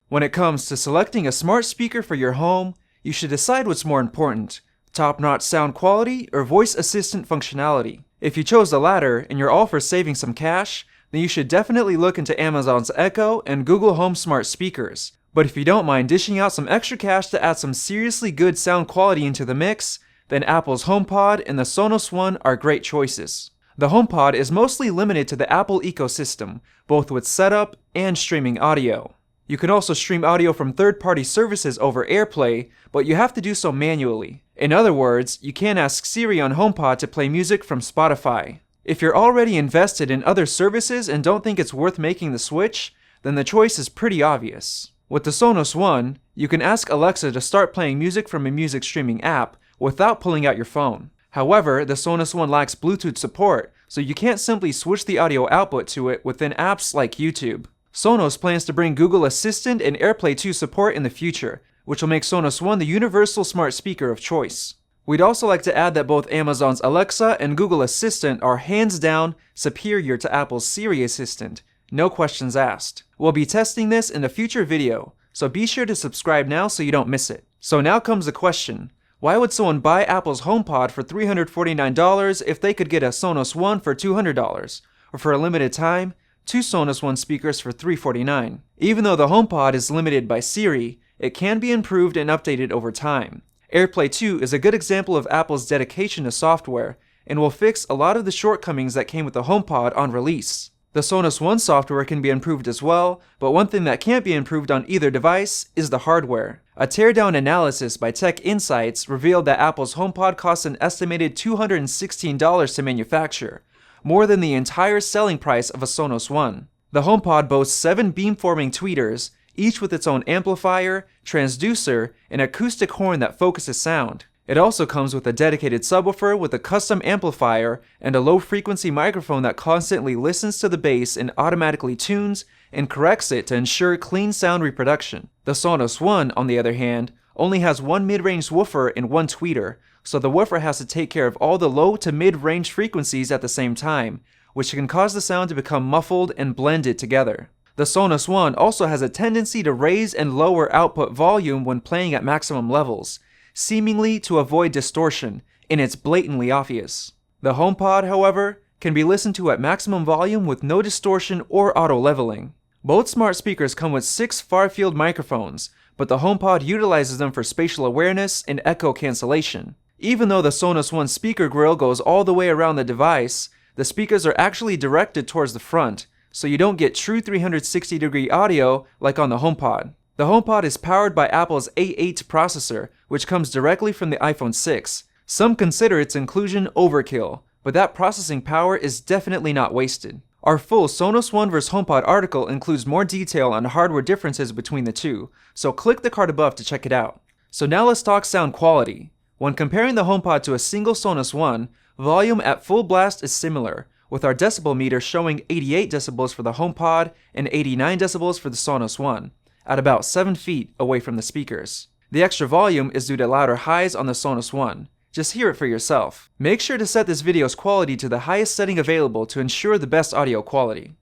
When it comes to selecting a smart speaker for your home, you should decide what's more important, top-notch sound quality or voice assistant functionality. If you chose the latter and you're all for saving some cash, then you should definitely look into Amazon's Echo and Google Home smart speakers. But if you don't mind dishing out some extra cash to add some seriously good sound quality into the mix, then Apple's HomePod and the Sonos One are great choices. The HomePod is mostly limited to the Apple ecosystem, both with setup and streaming audio. You can also stream audio from third-party services over AirPlay, but you have to do so manually. In other words, you can't ask Siri on HomePod to play music from Spotify. If you're already invested in other services and don't think it's worth making the switch, then the choice is pretty obvious. With the Sonos One, you can ask Alexa to start playing music from a music streaming app without pulling out your phone. However, the Sonos One lacks Bluetooth support, so you can't simply switch the audio output to it within apps like YouTube. Sonos plans to bring Google Assistant and AirPlay 2 support in the future, which will make Sonos One the universal smart speaker of choice. We'd also like to add that both Amazon's Alexa and Google Assistant are hands down superior to Apple's Siri Assistant, no questions asked. We'll be testing this in a future video, so be sure to subscribe now so you don't miss it. So now comes the question, why would someone buy Apple's HomePod for $349 if they could get a Sonos One for $200, or for a limited time, 2 Sonos One speakers for $349. Even though the HomePod is limited by Siri, it can be improved and updated over time. AirPlay 2 is a good example of Apple's dedication to software, and will fix a lot of the shortcomings that came with the HomePod on release. The Sonos One software can be improved as well, but one thing that can't be improved on either device is the hardware. A teardown analysis by Tech Insights revealed that Apple's HomePod costs an estimated $216 to manufacture, more than the entire selling price of a Sonos One. The HomePod boasts 7 beamforming tweeters, each with its own amplifier, transducer, and acoustic horn that focuses sound. It also comes with a dedicated subwoofer with a custom amplifier and a low-frequency microphone that constantly listens to the bass and automatically tunes and corrects it to ensure clean sound reproduction. The Sonos One, on the other hand, only has one mid-range woofer and one tweeter, so the woofer has to take care of all the low to mid-range frequencies at the same time, which can cause the sound to become muffled and blended together. The Sonos One also has a tendency to raise and lower output volume when playing at maximum levels, seemingly to avoid distortion, and it's blatantly obvious. The HomePod, however, can be listened to at maximum volume with no distortion or auto leveling. Both smart speakers come with 6 far-field microphones, but the HomePod utilizes them for spatial awareness and echo cancellation. Even though the Sonos One speaker grill goes all the way around the device, the speakers are actually directed towards the front, so you don't get true 360-degree audio like on the HomePod. The HomePod is powered by Apple's A8 processor, which comes directly from the iPhone 6. Some consider its inclusion overkill, but that processing power is definitely not wasted. Our full Sonos One vs HomePod article includes more detail on hardware differences between the two, so click the card above to check it out. So now let's talk sound quality. When comparing the HomePod to a single Sonos One, volume at full blast is similar, with our decibel meter showing 88 decibels for the HomePod and 89 decibels for the Sonos One, at about 7 feet away from the speakers. The extra volume is due to louder highs on the Sonos One. Just hear it for yourself. Make sure to set this video's quality to the highest setting available to ensure the best audio quality.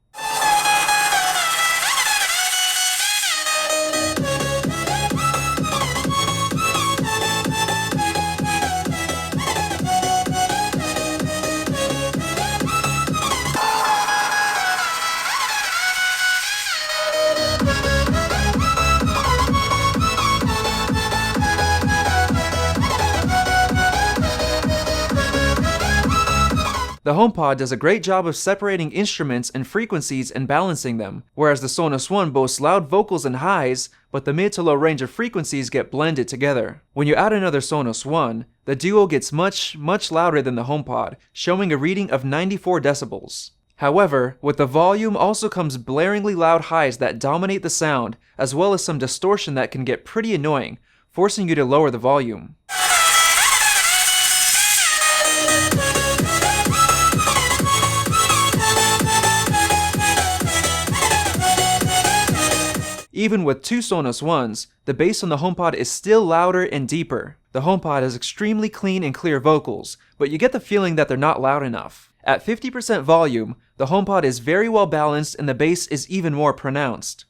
The HomePod does a great job of separating instruments and frequencies and balancing them, whereas the Sonos One boasts loud vocals and highs, but the mid to low range of frequencies get blended together. When you add another Sonos One, the duo gets much louder than the HomePod, showing a reading of 94 decibels. However, with the volume also comes blaringly loud highs that dominate the sound, as well as some distortion that can get pretty annoying, forcing you to lower the volume. Even with 2 Sonos Ones, the bass on the HomePod is still louder and deeper. The HomePod has extremely clean and clear vocals, but you get the feeling that they're not loud enough. At 50% volume, the HomePod is very well balanced and the bass is even more pronounced.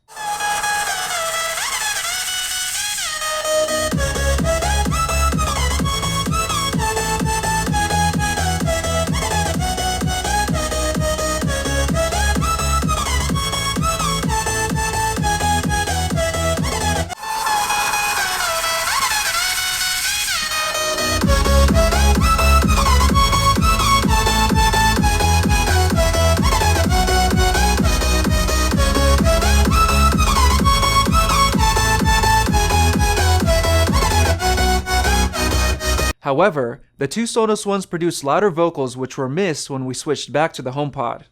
However, the two Sonos Ones produced louder vocals which were missed when we switched back to the HomePod.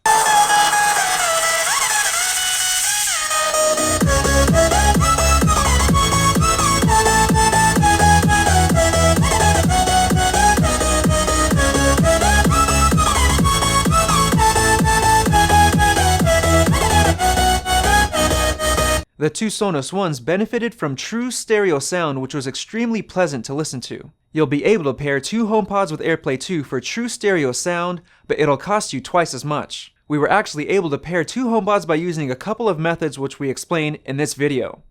The two Sonos Ones benefited from true stereo sound, which was extremely pleasant to listen to. You'll be able to pair two HomePods with AirPlay 2 for true stereo sound, but it'll cost you twice as much. We were actually able to pair two HomePods by using a couple of methods which we explain in this video.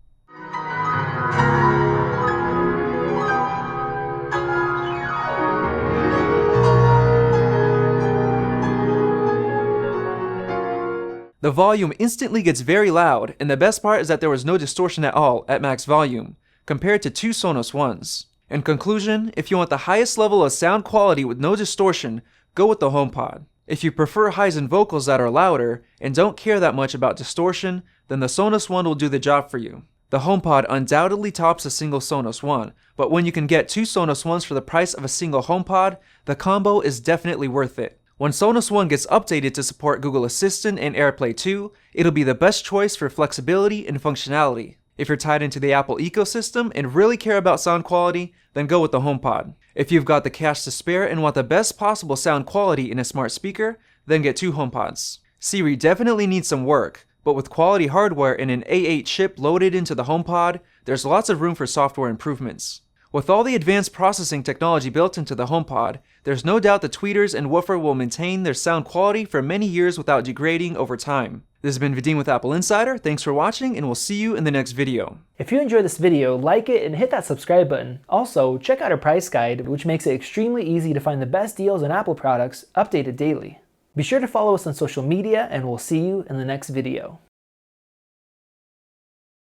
The volume instantly gets very loud, and the best part is that there was no distortion at all at max volume, compared to two Sonos Ones. In conclusion, if you want the highest level of sound quality with no distortion, go with the HomePod. If you prefer highs and vocals that are louder, and don't care that much about distortion, then the Sonos One will do the job for you. The HomePod undoubtedly tops a single Sonos One, but when you can get two Sonos Ones for the price of a single HomePod, the combo is definitely worth it. When Sonos One gets updated to support Google Assistant and AirPlay 2, it'll be the best choice for flexibility and functionality. If you're tied into the Apple ecosystem and really care about sound quality, then go with the HomePod. If you've got the cash to spare and want the best possible sound quality in a smart speaker, then get two HomePods. Siri definitely needs some work, but with quality hardware and an A8 chip loaded into the HomePod, there's lots of room for software improvements. With all the advanced processing technology built into the HomePod, there's no doubt the tweeters and woofer will maintain their sound quality for many years without degrading over time. This has been Vadim with AppleInsider. Thanks for watching, and we'll see you in the next video. If you enjoyed this video, like it and hit that subscribe button. Also, check out our price guide, which makes it extremely easy to find the best deals on Apple products, updated daily. Be sure to follow us on social media, and we'll see you in the next video.